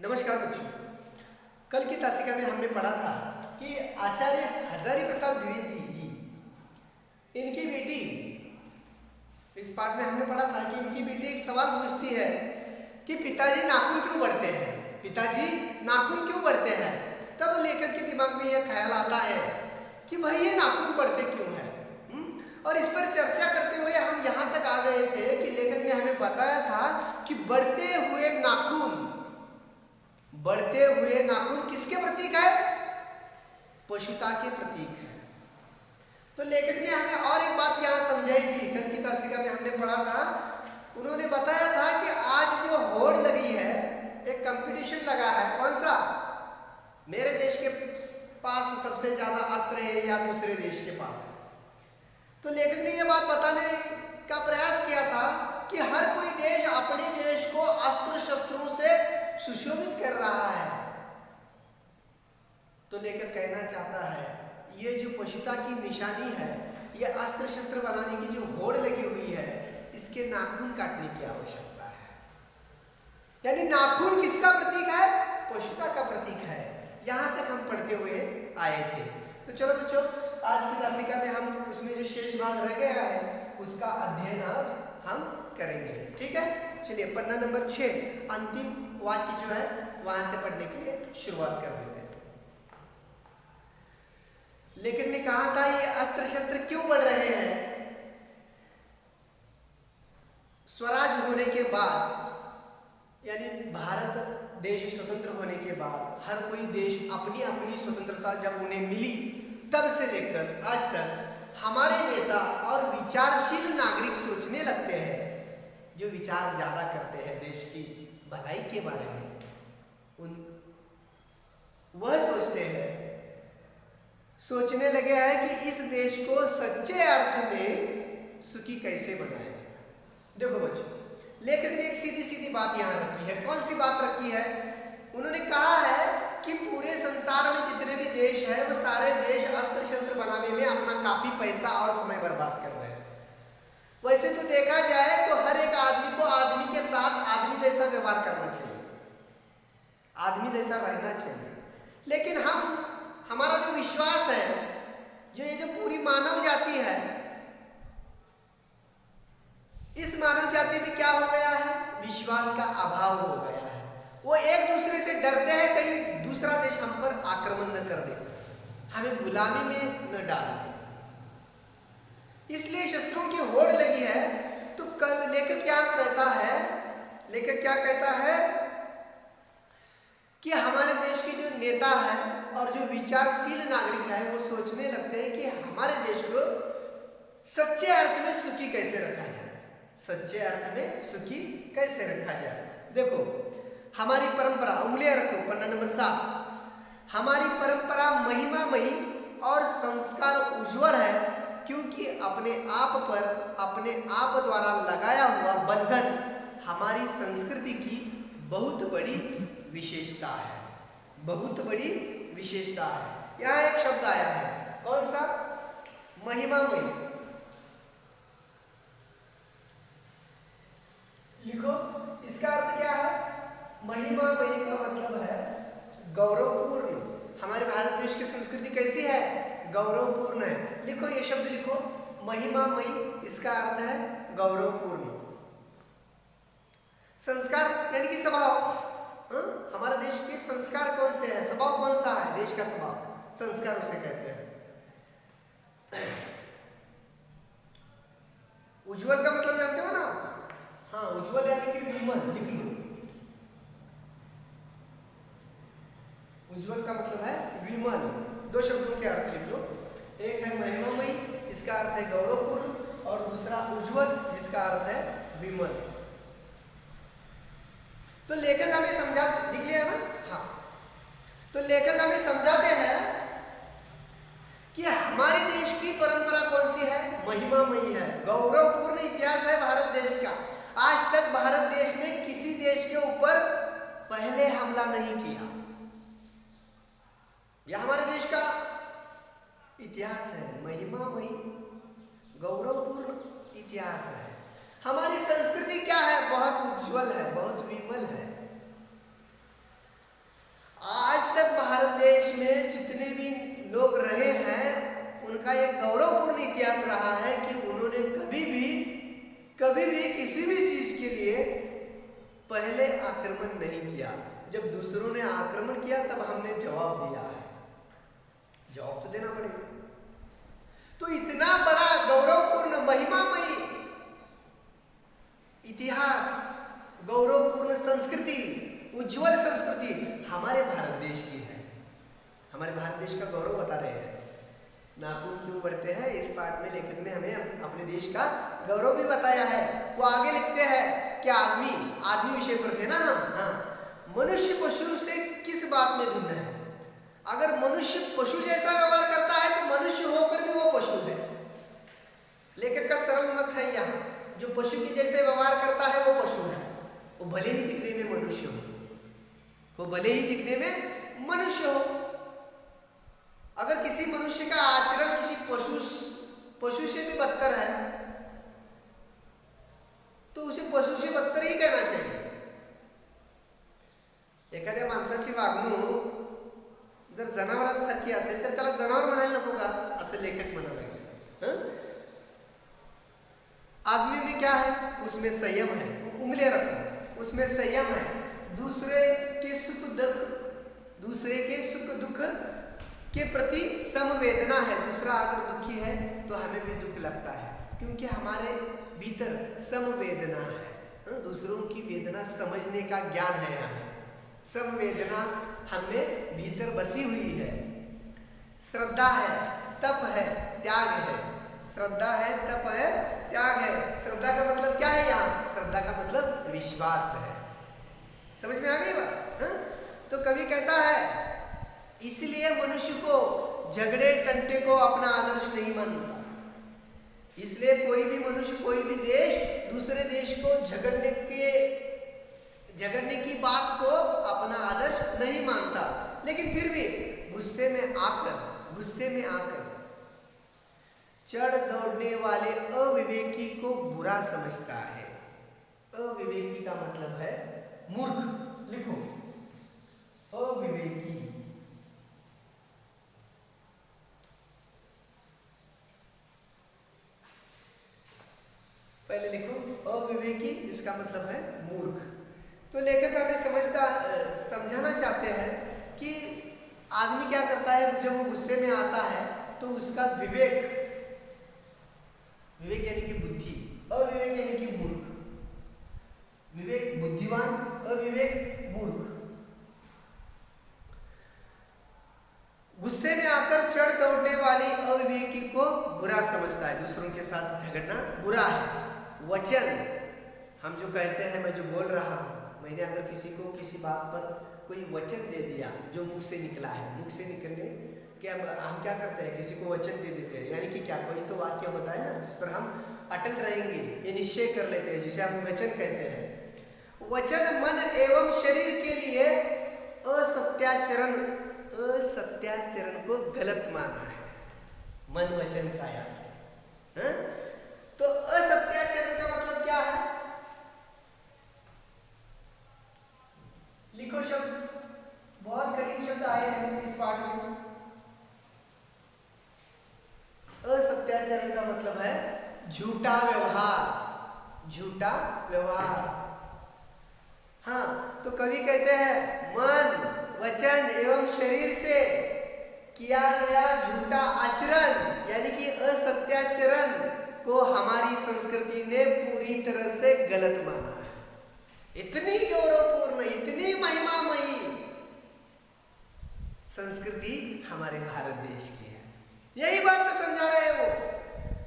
नमस्कार बच्चों। कल की तासिका में हमने पढ़ा था कि आचार्य हजारी प्रसाद द्विवेदी जी इनकी बेटी, इस पाठ में हमने पढ़ा था कि इनकी बेटी एक सवाल पूछती है कि पिताजी नाखून क्यों बढ़ते हैं, पिताजी नाखून क्यों बढ़ते हैं। तब लेखक के दिमाग में यह ख्याल आता है कि भाई ये नाखून बढ़ते क्यों है। और इस पर चर्चा करते हुए हम यहाँ तक आ गए थे कि लेखक ने हमें बताया था कि बढ़ते हुए नाखून किसके प्रतीक है? पशुता के प्रतीक है। तो लेखक ने हमें और एक बात यहाँ समझाई थी, कल की तासिका में हमने पढ़ा था। उन्होंने बताया था कि आज जो होड़ लगी है, एक कंपटीशन लगा है, कौन सा? मेरे देश के पास सबसे ज्यादा अस्त्र है या दूसरे देश के पास। तो लेखक ने यह बात बताने का प्रयास किया था कि हर कोई देश अपने देश को अस्त्र शस्त्रों से सुशोभित कर रहा है। तो लेखक कहना चाहता है ये जो पशुता की निशानी है, ये अस्त्र शस्त्र बनाने की जो होड़ लगी हुई है, इसके नाखून काटने की आवश्यकता है। यानी नाखून किसका प्रतीक है? पशुता का प्रतीक है। यहां तक हम पढ़ते हुए आए थे। तो चलो बच्चों, आज की तासिका में हम उसमें जो शेष भाग रह गया है उसका अध्ययन आज हम करेंगे। ठीक है, चलिए पन्ना नंबर 6 अंतिम वाक्य जो है वहां से पढ़ने के लिए शुरुआत कर देते हैं। लेखक ने कहा था ये अस्त्र शस्त्र क्यों बढ़ रहे हैं? स्वराज होने के बाद, यानी भारत देश स्वतंत्र होने के बाद, हर कोई देश अपनी अपनी स्वतंत्रता जब उन्हें मिली, तब से लेकर आज तक हमारे नेता और विचारशील नागरिक सोचने लगते हैं, जो विचार ज्यादा करते हैं देश की भलाई के बारे में, वह सोचने लगे हैं कि इस देश को सच्चे अर्थ में सुखी कैसे बनाया जाए। देखो बच्चों, लेखक ने एक सीधी सीधी बात यहाँ रखी है। कौन सी बात रखी है? उन्होंने कहा है कि पूरे संसार में जितने भी देश हैं, वो सारे देश अस्त्र शस्त्र बनाने में अपना काफी पैसा और समय बर्बाद कर रहे हैं। वैसे तो देखा जाए तो हर एक आदमी को आदमी के साथ आदमी जैसा व्यवहार करना चाहिए, आदमी जैसा रहना चाहिए। लेकिन हमारा जो विश्वास है, ये जो पूरी मानव जाति है, इस मानव जाति में क्या हो गया है? विश्वास का अभाव हो गया है। वो एक दूसरे से डरते हैं कहीं दूसरा देश हम पर आक्रमण न कर दे, हमें गुलामी में न डाल दे, इसलिए शस्त्रों की होड़ लगी है। तो लेखक क्या कहता है कि हमारे देश के जो नेता हैं और जो विचारशील नागरिक हैं, वो सोचने लगते हैं कि हमारे देश को सच्चे अर्थ में सुखी कैसे रखा जाए, सच्चे अर्थ में सुखी कैसे रखा जाए। देखो हमारी परंपरा, उंगलियां रखो पन्ना नंबर 7। हमारी परंपरा महिमामयी और संस्कार उज्जवल है, क्योंकि अपने आप द्वारा लगाया हुआ बंधन हमारी संस्कृति की बहुत बड़ी विशेषता है, बहुत बड़ी विशेषता है। यहाँ एक शब्द आया है, कौन सा? महिमामयी। लिखो, इसका अर्थ क्या है? महिमामयी का मतलब है गौरवपूर्ण। हमारे भारत देश की संस्कृति कैसी है? गौरवपूर्ण है। लिखो, ये शब्द लिखो, महिमामयी, इसका अर्थ है गौरवपूर्ण। संस्कार यानी कि स्वभाव। हमारे देश के संस्कार कौन से हैं? स्वभाव कौन सा है? देश का स्वभाव, संस्कार उसे कहते हैं। उज्जवल का मतलब जानते हो ना? हाँ, उज्जवल यानी कि विमल। लिख लो, उज्जवल का मतलब है विमल। दो शब्दों के अर्थ लिख लो, एक है महिमामयी, इसका अर्थ है गौरवपूर्ण, और दूसरा उज्जवल, जिसका अर्थ है विमल। तो लेखक हमें समझा, लिख लिया ना? हाँ। तो लेखक हमें समझाते हैं कि हमारे देश की परंपरा कौन सी है? महिमामयी है, गौरवपूर्ण इतिहास है भारत देश का। आज तक भारत देश ने किसी देश के ऊपर पहले हमला नहीं किया। यह हमारे देश का इतिहास है, महिमामयी गौरवपूर्ण इतिहास है। हमारी संस्कृति क्या है? बहुत उज्जवल है, बहुत विमल है। आक्रमण नहीं किया। जब दूसरों ने आक्रमण किया तब हमने जवाब दिया है। जवाब तो देना पड़ेगा। तो इतना बड़ा गौरवपूर्ण महिमामयी इतिहास, गौरवपूर्ण संस्कृति, उज्जवल संस्कृति हमारे भारत देश की है। हमारे भारत देश का गौरव बता रहे हैं। नाखून क्यों बढ़ते हैं, इस पाठ में लेखक ने हमें अपने देश का गौरव भी बताया है। वो आगे लिखते हैं कि आदमी विषय पर थे ना हम। हाँ, मनुष्य पशु से किस बात में भिन्न है? अगर मनुष्य पशु जैसा व्यवहार करता है तो मनुष्य होकर भी वो पशु है। लेखक का सरल मत है यहाँ, जो पशु के जैसे व्यवहार करता है वो पशु है। वो भले ही दिखने में मनुष्य हो, वो भले ही दिखने में मनुष्य हो। अगर किसी मनुष्य का आचरण किसी पशु से भी बदतर है तो उसे पशु से बदतर ही कहना चाहिए। एखाद्या माणसाची वागणूक जर जनावरांसारखी असेल तर त्याला जनावर म्हणायला नको का, असं लेखक म्हणायला लागले। आदमी में क्या है? उसमें संयम है। उंगलियां रखो, उसमें संयम है। दूसरे के सुख दुख के प्रति समवेदना है। दूसरा अगर दुखी है तो हमें भी दुख लगता है, क्योंकि हमारे भीतर समवेदना है। दूसरों की वेदना समझने का ज्ञान है। हमें समवेदना हमें भीतर बसी हुई है। श्रद्धा है, तप है, त्याग है। श्रद्धा है, तप है, त्याग है। श्रद्धा का मतलब क्या है? यहाँ श्रद्धा का मतलब विश्वास है। समझ में आ गई बात? तो कवि कहता है इसलिए मनुष्य को झगड़े टंटे को अपना आदर्श नहीं मानता। इसलिए कोई भी मनुष्य, कोई भी देश दूसरे देश को झगड़ने की बात को अपना आदर्श नहीं मानता, लेकिन फिर भी गुस्से में आकर चढ़ दौड़ने वाले अविवेकी को बुरा समझता है। अविवेकी का मतलब है मूर्ख। लिखो, अविवेकी। पहले लिखो अविवेकी, इसका मतलब है मूर्ख। तो लेखक हमें समझाना चाहते हैं कि आदमी क्या करता है जब वो गुस्से में आता है तो उसका विवेक यानी कि बुद्धि, अविवेक यानी कि मूर्ख। विवेक बुद्धिवान, अविवेक मूर्ख। गुस्से में आकर चढ़ दौड़ने वाली अविवेकी को बुरा समझता है। दूसरों के साथ झगड़ना बुरा है। वचन, हम जो कहते हैं, मैं जो बोल रहा हूं, मैंने अगर किसी को किसी बात पर कोई वचन दे दिया जो मुख से निकला है, मुख से निकलने के हम क्या करते हैं, किसी को वचन दे देते हैं। यानी कि क्या, कोई तो वाक्य होता है ना जिस पर हम अटल रहेंगे, ये निश्चय कर लेते हैं, जिसे हम वचन कहते हैं। वचन मन एवं शरीर के लिए असत्याचरण को गलत माना है। मन वचन काया से। तो असत्याचरण का मतलब क्या है? लिखो शब्द, बहुत कठिन शब्द आए हैं इस पाठ में। असत्याचरण का मतलब है झूठा व्यवहार। झूठा व्यवहार। हाँ, तो कवि कहते हैं मन, वचन एवं शरीर से किया गया झूठा आचरण यानी कि असत्याचरण को हमारी संस्कृति ने पूरी तरह से गलत माना है। इतनी गौरवपूर्ण, इतनी महिमामयी संस्कृति हमारे भारत देश की है। यही बात तो समझा रहे हैं वो।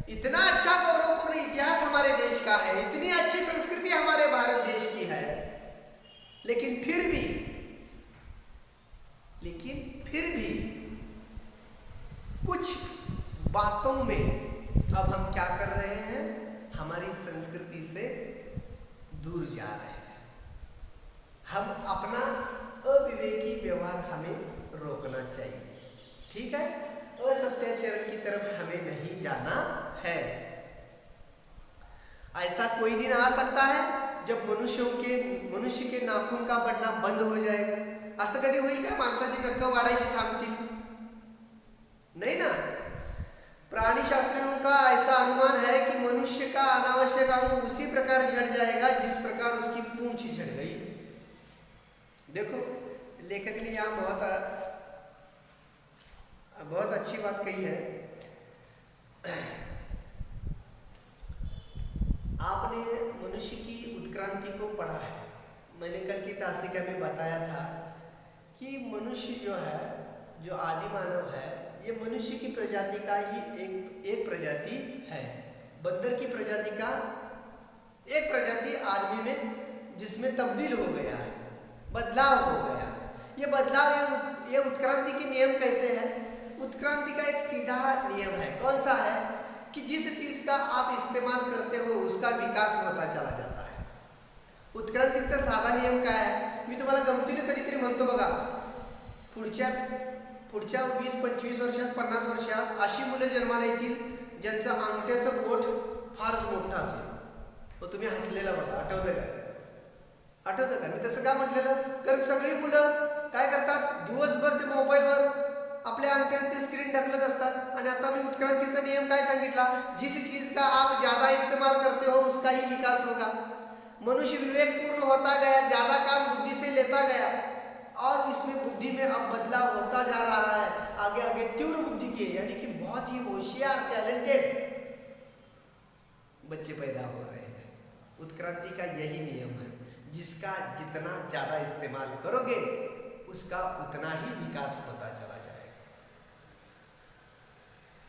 इतना अच्छा गौरवपूर्ण इतिहास हमारे देश का है, इतनी अच्छी संस्कृति हमारे भारत देश की है, लेकिन फिर भी कुछ बातों में अब हम क्या कर रहे हैं, हमारी संस्कृति से दूर जा रहे हैं। हम अपना अविवेकी व्यवहार हमें रोकना चाहिए। ठीक है, असत्याचरण की तरफ हमें नहीं जाना है। ऐसा कोई दिन आ सकता है जब मनुष्य के नाखून का बढ़ना बंद हो जाएगा। असं कधी होईल का माणसाची नख वाढायची थांबतील? नहीं ना। प्राणीशास्त्रियों का ऐसा अनुमान है कि मनुष्य का अनावश्यक अंग उसी प्रकार झड़ जाएगा जिस प्रकार उसकी पूंछ झड़ गई। देखो लेखक ने यहाँ बहुत अच्छी बात कही है। आपने मनुष्य की उत्क्रांति को पढ़ा है। मैंने कल की तासिका में बताया था कि मनुष्य जो है, जो आदि मानव है, ये मनुष्य की प्रजाति का ही एक प्रजाति है। बंदर की प्रजाति का एक प्रजाति आदमी में जिसमें तब्दील हो गया है, बदलाव हो गया। ये बदलाव, ये उत्क्रांति के नियम कैसे है? उत्क्रांति का एक सीधा नियम है। कौन सा है? कि जिस चीज का आप इस्तेमाल करते हो उसका विकास होता चला जाता है। उत्क्रांतीचा साधा नियम काय आहे? मी तुम्हाला गमतीने कधीतरी म्हणतो बघा, पुढच्या 20-25 वर्षात, 50 वर्षात अशी मुलं जन्माला येतील ज्यांचं अंगठ्याचं बोट फारच मोठं असेल. मग तुम्ही हसलेला बघा, आठवतं का? मी तसं का म्हटलेलं? कारण सगळी मुलं काय करतात, दिवसभर ते मोबाईलवर आपल्या अंगठ्यात ते स्क्रीन ढकलत असतात. आणि आता मी उत्क्रांतीचा नियम काय सांगितला? जिस चीज का आप ज्यादा इस्तेमाल करते हो उसका ही विकास होगा. मनुष्य विवेकपूर्ण होता गया, ज्यादा काम बुद्धि से लेता गया और इसमें बुद्धि में अब बदलाव होता जा रहा है. आगे आगे तीव्र बुद्धि के, यानी कि बहुत ही होशियार, टैलेंटेड बच्चे पैदा हो रहे हैं. उत्क्रांति का यही नियम है, जिसका जितना ज्यादा इस्तेमाल करोगे उसका उतना ही विकास होता चला जाएगा.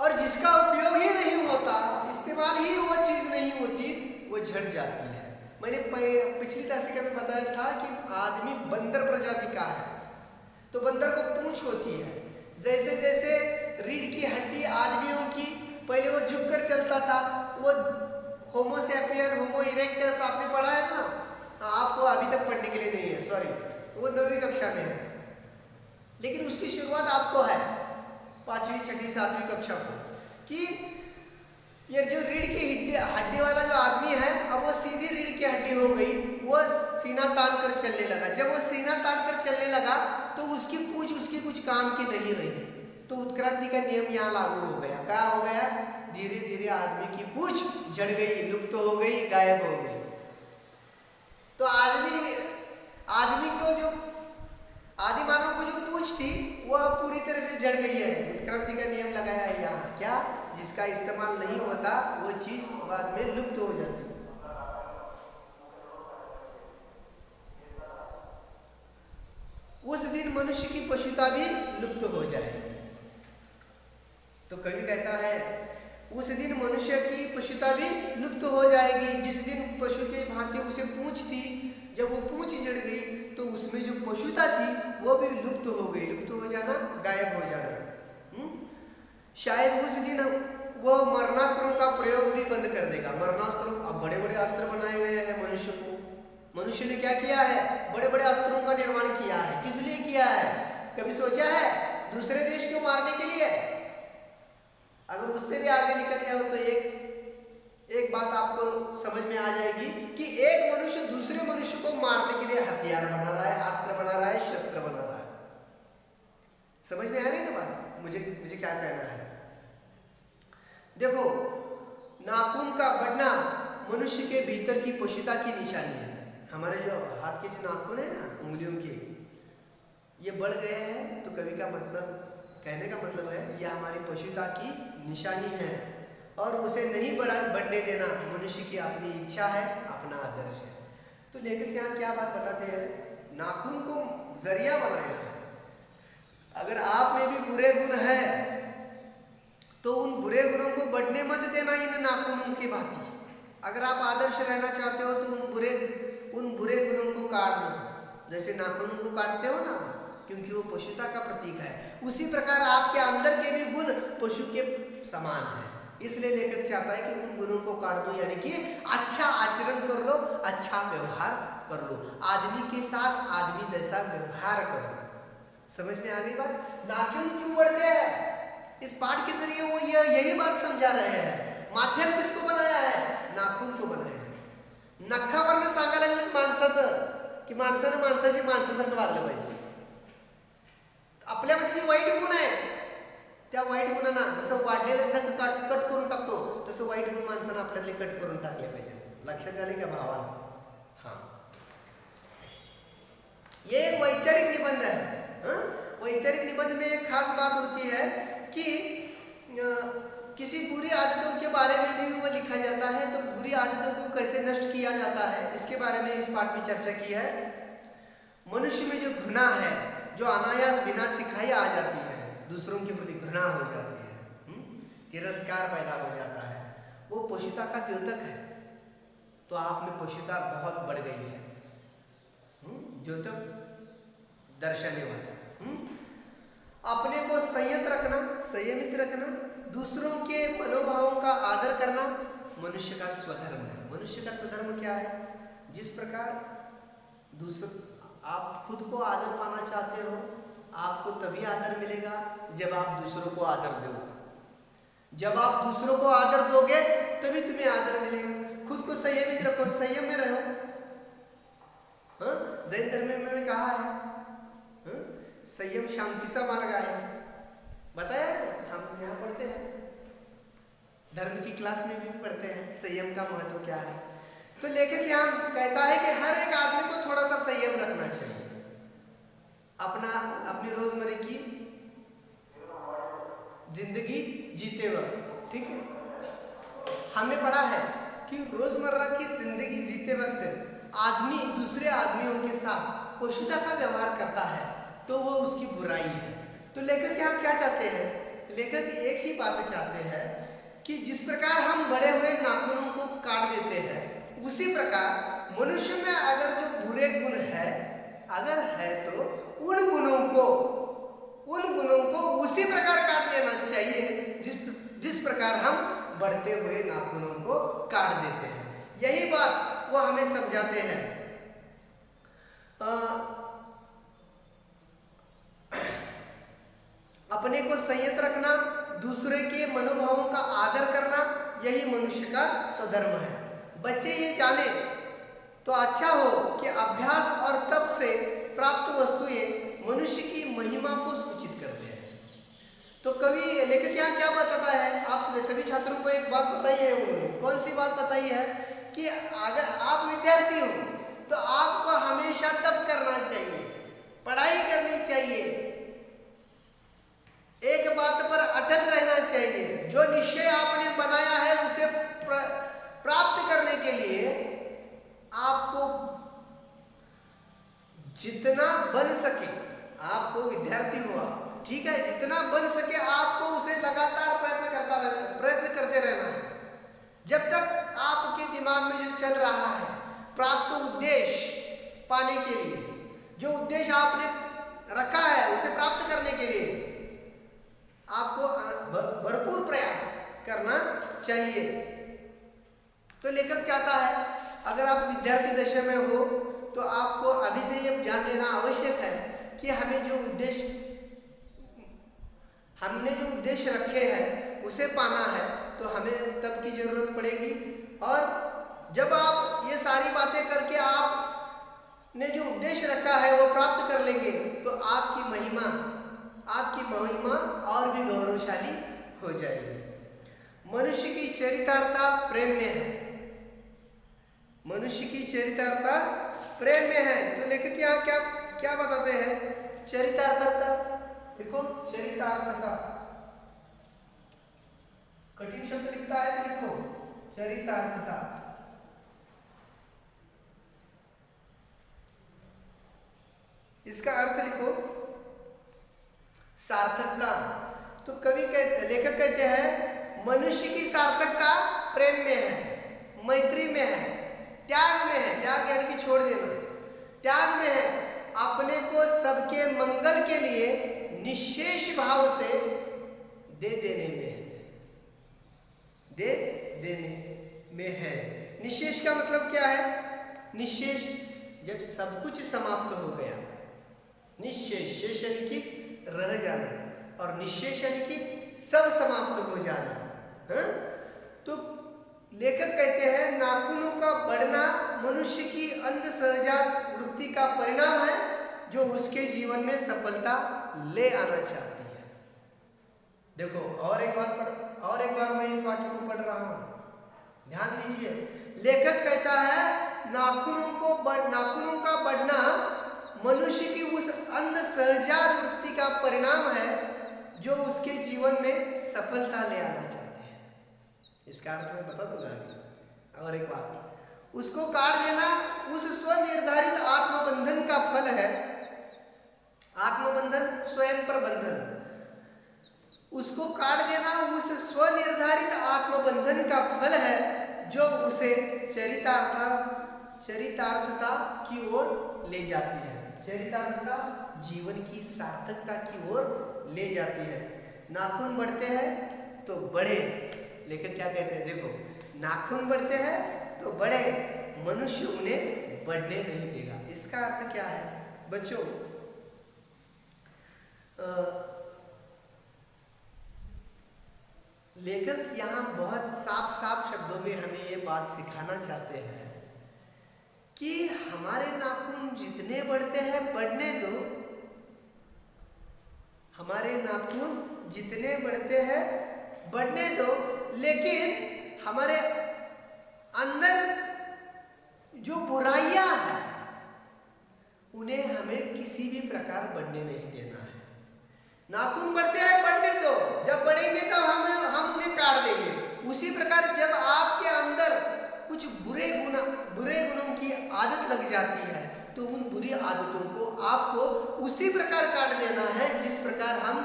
और जिसका उपयोग ही नहीं होता, इस्तेमाल ही वो चीज नहीं होती, वो झड़ जाती है. मैंने पिछली तासिका में बताया था कि आदमी बंदर प्रजाति का है, तो बंदर को पूंछ होती है. जैसे जैसे रीढ़ की हड्डी आदमियों की, पहले वो झुककर चलता था, वो होमो सैपियन, होमो इरेक्टस आपने पढ़ा है ना? आपको अभी तक पढ़ने के लिए नहीं है, सॉरी, वो 9वीं कक्षा में है. लेकिन उसकी शुरुआत आपको है 5वीं, 6वीं, 7वीं कक्षा को, कि ये जो रीढ़ की हड्डी वाला जो आदमी है, अब वो सीधी रीढ़ की हड्डी हो गई, वो सीना तान कर चलने लगा. जब वो सीना तान कर चलने लगा तो उसकी पूंछ उसकी कुछ काम की नहीं रही. तो उत्क्रांति का नियम यहाँ लागू हो गया. क्या हो गया? धीरे धीरे आदमी की पूंछ झड़ गई, लुप्त हो गई, गायब हो गई. तो आदमी को जो आदि मानव को जो पूंछ थी वो अब पूरी तरह से झड़ गई है. उत्क्रांति का नियम लगाया है यहाँ. क्या? जिसका इस्तेमाल नहीं होता वो चीज बाद में लुप्त हो जाती है. उस दिन मनुष्य की पशुता भी लुप्त हो जाएगी. तो कवि कहता है उस दिन मनुष्य की पशुता भी लुप्त हो जाएगी. जिस दिन पशु के भांति उसे पूंछ थी, जब वो पूंछ जड़ गई तो उसमें जो पशुता थी वो भी लुप्त हो गई. लुप्त हो जाना, गायब हो जाना. शायद उस दिन वो मरणास्त्रों का प्रयोग भी बंद कर देगा. मरणास्त्रों, अब बड़े बड़े अस्त्र बनाए गए हैं मनुष्य को. मनुष्य ने क्या किया है? बड़े बड़े अस्त्रों का निर्माण किया है. किस लिए किया है? कभी सोचा है? दूसरे देश को मारने के लिए. अगर उससे भी आगे निकल जाओ तो एक बात आपको समझ में आ जाएगी कि एक मनुष्य दूसरे मनुष्य को मारने के लिए हथियार बना रहा है, अस्त्र बना रहा है, शस्त्र बना रहा है. समझ में आ रही है ना बात? मुझे क्या कहना है? देखो, नाखून का बढ़ना मनुष्य के भीतर की पशुता की निशानी है. हमारे जो हाथ के जो नाखून है ना, उंगलियों के, ये बढ़ गए हैं. तो कवि का मतलब, कहने का मतलब है यह हमारी पशुता की निशानी है और उसे नहीं बढ़ने देना मनुष्य की अपनी इच्छा है, अपना आदर्श है. तो लेखक यहाँ क्या बात बताते हैं? नाखून को जरिया बनाया है. अगर आप में भी बुरे गुण है तो उन बुरे गुणों को बढ़ने मत देना इन नाखूनों की भांति. अगर आप आदर्श रहना चाहते हो तो उन बुरे गुणों को काट दो. जैसे नाखूनों को काटते हो ना, क्योंकि वो पशुता का प्रतीक है, उसी प्रकार आपके अंदर के भी गुण पशु के समान है. इसलिए लेखक चाहता है कि उन गुणों को काट दो, यानी कि अच्छा आचरण कर लो, अच्छा व्यवहार कर लो, आदमी के साथ आदमी जैसा व्यवहार करो. समझ में आ गई बात? नाखून क्यों बढ़ते हैं? इस पाठ के जरिए वो यही बात समझा रहे हैं. माध्यम किसको बनाया है? नाखून को बनाया है. नखावरनं सांगायला लागलं माणसाचं की माणसानं माणसाशी माणसासारखं वागलं पाहिजे. आपल्यामध्ये जे वाईट गुण आहेत त्या वाईट गुणांना जसं वाढलेले नख कट करून टाकतो तसं वाईट गुण माणसानं आपल्यातले कट करून टाकले पाहिजे. लक्षात आले का भावाला? हाँ, ये निबंध है। वैचारिक निबंध में एक खास बात होती है कि किसी बुरी आदतों के बारे में भी वो लिखा जाता है, तो बुरी आदतों को कैसे नष्ट किया जाता है इसके बारे में इस पाठ में चर्चा की है। मनुष्य में जो घृणा है, जो अनायास बिना सिखाए आ जाती है, दूसरों के प्रति घृणा हो जाती है, तिरस्कार पैदा हो जाता है, वो पशुता का द्योतक है। तो आप में पशुता बहुत बढ़ गई है, द्योतक दर्शाने वाला। अपने को संयत रखना, संयमित रखना, दूसरों के मनोभावों का आदर करना मनुष्य का स्वधर्म है। मनुष्य का स्वधर्म क्या है? जिस प्रकार आप खुद को आदर पाना चाहते हो, आपको तभी आदर मिलेगा जब आप दूसरों को आदर दो। जब आप दूसरों को आदर दोगे तभी तुम्हें आदर मिलेगा। खुद को संयमित रखो, संयम में रहो। जैन धर्म में कहा है संयम शांति सा मार्ग है, बताया हम यहाँ पढ़ते हैं, धर्म की क्लास में भी पढ़ते हैं संयम का महत्व क्या है। तो लेखक यहाँ कहता है कि हर एक आदमी को थोड़ा सा संयम रखना चाहिए अपनी रोजमर्रा की जिंदगी जीते वक्त। ठीक है, हमने पढ़ा है कि रोजमर्रा की जिंदगी जीते वक्त आदमी दूसरे आदमियों के साथ पशुता का व्यवहार करता है तो वो उसकी बुराई है। तो लेखक यहाँ क्या चाहते हैं? लेखक एक ही बात चाहते हैं कि जिस प्रकार हम बड़े हुए नाखूनों को काट देते हैं, उसी प्रकार मनुष्य में अगर जो बुरे गुण है, अगर है तो उन गुणों को उसी प्रकार काट देना चाहिए जिस प्रकार हम बढ़ते हुए नाखूनों को काट देते हैं। यही बात वो हमें समझाते हैं। अपने को संयत रखना, दूसरे के मनोभावों का आदर करना, यही मनुष्य का स्वधर्म है। बच्चे ये जाने तो अच्छा हो कि अभ्यास और तप से प्राप्त वस्तुएं मनुष्य की महिमा को सूचित करते हैं। तो कवि लेखक यहाँ क्या बताता है? आप सभी छात्रों को एक बात बताई है। उन्होंने कौन सी बात बताई है? कि अगर आप विद्यार्थी हो तो आपको हमेशा तप करना चाहिए, पढ़ाई करनी चाहिए, एक बात पर अटल रहना चाहिए। जो निश्चय आपने बनाया है उसे प्राप्त करने के लिए आपको जितना बन सके, आपको विद्यार्थी हुआ ठीक है, जितना बन सके आपको उसे लगातार प्रयत्न करते रहना है। जब तक आपके दिमाग में जो चल रहा है प्राप्त उद्देश्य पाने के लिए, जो उद्देश्य आपने रखा है उसे प्राप्त करने के लिए आपको भरपूर प्रयास करना चाहिए। तो लेखक चाहता है अगर आप विद्यार्थी दशा में हो तो आपको अभी से ये ज्ञान लेना आवश्यक है कि हमने जो उद्देश्य रखे हैं उसे पाना है, तो हमें तब की जरूरत पड़ेगी। और जब आप ये सारी बातें करके आपने जो उद्देश्य रखा है वो प्राप्त कर लेंगे तो आपकी महिमा और भी गौरवशाली हो जाएगी। मनुष्य की चरितार्था प्रेम में है, मनुष्य की चरितार्था प्रेम में है। तो लेखक यहाँ क्या बताते हैं? चरितार्थता, देखो चरितार्थता कठिन शब्द लिखता है तो लिखो चरितार्थता। इसका अर्थ लिखो सार्थकता। तो लेखक कहते हैं मनुष्य की सार्थकता प्रेम में है, मैत्री में है, त्याग में है। त्याग यानी कि छोड़ देना, त्याग में है, अपने को सबके मंगल के लिए निश्शेष भाव से दे देने में है। निश्शेष का मतलब क्या है? निश्शेष जब सब कुछ समाप्त हो गया, निश्शेष, शेष यानी कि रह जाना, और निश्शेष यानी कि सब समाप्त हो जाना। तो लेखक कहते हैं नाखूनों का बढ़ना मनुष्य की अंध सहजात वृत्ति का परिणाम है जो उसके जीवन में सफलता ले आना चाहती है। देखो और एक बार मैं इस वाक्य को पढ़ रहा हूं, ध्यान दीजिए। लेखक कहता है नाखूनों का बढ़ना मनुष्य की उस अंध सहजात वृत्ति का परिणाम है जो उसके जीवन में सफलता ले आना चाहते हैं। इसका अर्थ मैं बता दूंगा। और एक बात, उसको काट देना उस स्वनिर्धारित आत्मबंधन का फल है। आत्मबंधन, स्वयं पर बंधन, उसको काट देना उस स्वनिर्धारित आत्मबंधन का फल है जो उसे चरितार्थता की ओर ले जाती है। चरितार्थता जीवन की सार्थकता की ओर ले जाती है। नाखून बढ़ते हैं तो बढ़े, लेकिन क्या कहते हैं, देखो नाखून बढ़ते हैं तो बढ़े, मनुष्य उन्हें बढ़ने नहीं देगा। इसका अर्थ क्या है बच्चों? लेखक यहाँ बहुत साफ साफ शब्दों में हमें ये बात सिखाना चाहते हैं कि हमारे नाखून जितने बढ़ते हैं बढ़ने दो, हमारे नाखून जितने बढ़ते हैं बढ़ने दो, लेकिन हमारे अंदर जो बुराइयां हैं उन्हें हमें किसी भी प्रकार बढ़ने नहीं देना है। नाखून बढ़ते हैं बढ़ने दो, जब बढ़ेंगे तब हम उन्हें काट देंगे। उसी प्रकार जब आपके अंदर कुछ बुरे गुणों की आदत लग जाती है तो उन बुरी आदतों को आपको उसी प्रकार काट देना है जिस प्रकार हम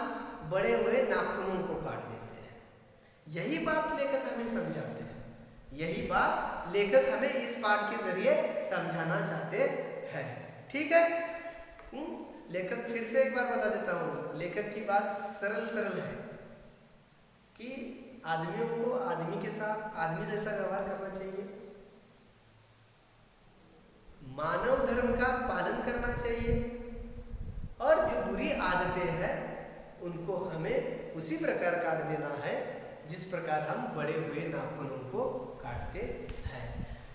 बड़े हुए नाखूनों को काट देते हैं। यही बात लेखक हमें समझाते हैं, यही बात लेखक हमें इस पाठ के जरिए समझाना चाहते हैं। ठीक है, लेखक फिर से एक बार बता देता हूँ। लेखक की बात सरल है कि आदमियों को आदमी के साथ आदमी जैसा व्यवहार करना चाहिए, मानव धर्म का पालन करना चाहिए, और जो बुरी आदतें हैं उनको हमें उसी प्रकार काट देना है जिस प्रकार हम बड़े हुए नाखूनों को काटते हैं।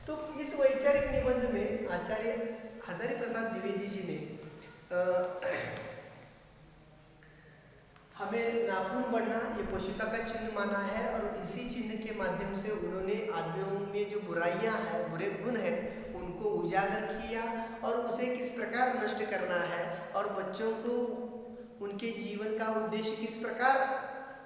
तो इस वैचारिक निबंध में आचार्य हजारी प्रसाद द्विवेदी जी ने हमें नाखून बढ़ना ये पशुता का चिन्ह माना है, और इसी चिन्ह के माध्यम से उन्होंने आदमियों में जो बुराइयां हैं, बुरे गुण हैं, उनको उजागर किया और उसे किस प्रकार नष्ट करना है, और बच्चों को उनके जीवन का उद्देश्य किस प्रकार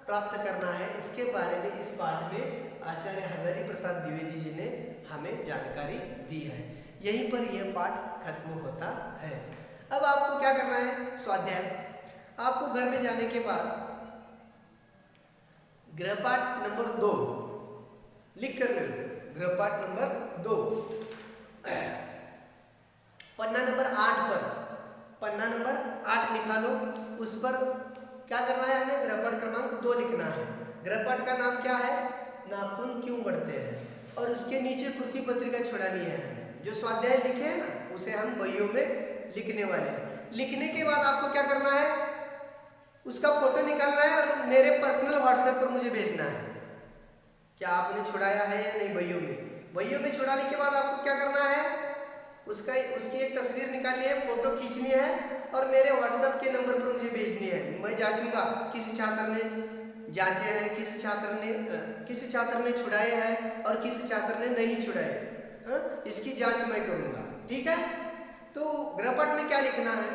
प्राप्त करना है, इसके बारे में इस पाठ में आचार्य हजारी प्रसाद द्विवेदी जी ने हमें जानकारी दी है। यहीं पर यह पाठ खत्म होता है। अब आपको क्या करना है? स्वाध्याय। आपको घर में जाने के बाद गृहपाठ नंबर 2 लिख कर ले लो। गृहपाठ नंबर 2 पन्ना नंबर 8 पर, पन्ना नंबर 8 निकालो। उस पर क्या करना है? हमें गृहपाठ क्रमांक 2 लिखना है। गृहपाठ का नाम क्या है? नाखून क्यों बढ़ते हैं। और उसके नीचे कृति पत्रिका छुड़ानी है। जो स्वाध्याय लिखे हैं ना, उसे हम बहियों में लिखने वाले हैं। लिखने के बाद आपको क्या करना है? उसका फोटो निकालना है और मेरे पर्सनल व्हाट्सएप पर मुझे भेजना है। क्या आपने छुड़ाया है या नहीं बहियों में? बहियों में छुड़ाने के बाद आपको क्या करना है? उसकी एक तस्वीर निकालनी है, फोटो खींचनी है और मेरे व्हाट्सएप के नंबर पर मुझे भेजनी है। मैं जांचूंगा किसी छात्र ने जांचे हैं, किसी छात्र ने छुड़ाए हैं और किसी छात्र ने नहीं छुड़ाए। इसकी जांच मैं करूंगा। ठीक है, तो गृहपाठ में क्या लिखना है?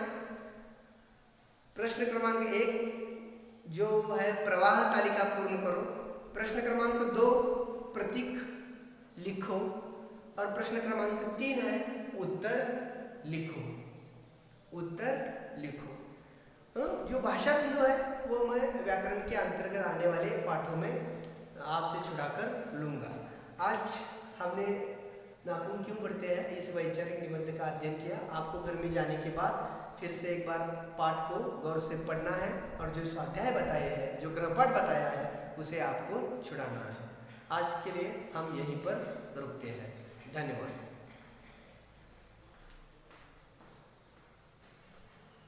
प्रश्न क्रमांक 1 जो है प्रवाह तालिका पूर्ण करो। प्रश्न क्रमांक 2 प्रतीक लिखो। और प्रश्न क्रमांक 3 है उत्तर लिखो। उत्तर लिखो। जो भाषा बिंदु है वो मैं व्याकरण के अंतर्गत आने वाले पाठों में आपसे छुड़ाकर लूंगा। आज हमने नाखून क्यों बढ़ते हैं इस वैचारिक निबंध का अध्ययन किया। आपको घर में जाने के बाद फिर से एक बार पाठ को गौर से पढ़ना है और जो स्वाध्याय बताए हैं, जो गृहपाठ बताया है, उसे आपको छुड़ाना है। आज के लिए हम यहीं पर रुकते हैं। धन्यवाद।